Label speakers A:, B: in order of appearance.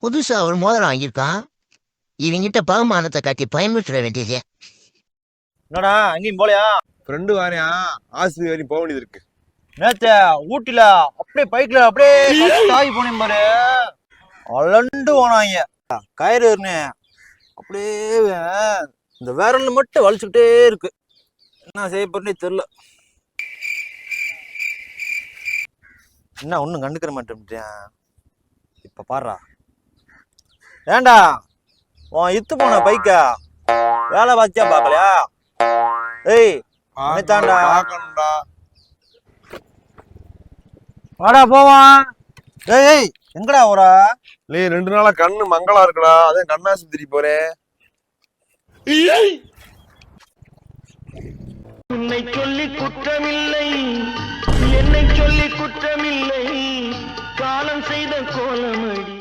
A: புதுசா ஒரு மோதிரம் வாங்கியிருக்கான். இவங்கிட்ட பகுமானத்தை காட்டி பயன்படுத்த வேண்டியதே.
B: என்னடா அங்கேயும் போலையா?
C: ஃப்ரெண்டு வாரியா ஆஸ்பத்திரி வரையும் போக வேண்டியது இருக்கு.
B: நேத்து ஊட்டில அப்படியே பைக்ல அப்படியே தாவி போனேன் பாரு, அலண்டு போனாங்க. கயிறுன்னு அப்படியே இந்த விரல் மட்டும் வலிச்சுக்கிட்டே இருக்கு. என்ன செய்ய போறேன்னே தெரியல. என்ன ஒன்றும் கண்டுக்கிற மாட்டேன். இப்ப பாடுறா, ஏண்டா உன் இத்து போன பைக்க வேலை பார்த்தியா பார்க்கலையா? ஏய் தாண்டா வாடா போவான். ஏய் எங்கடா ஓரா?
C: நீ 2 நாளா கண்ணு மங்களா இருக்குடா, அதே கண்ணாஸ்பத்திரி போறேன்.
D: உன்னை சொல்லி குற்றமில்லை, என்னை சொல்லி குற்றமில்லை, காலம் செய்த கோலமடி.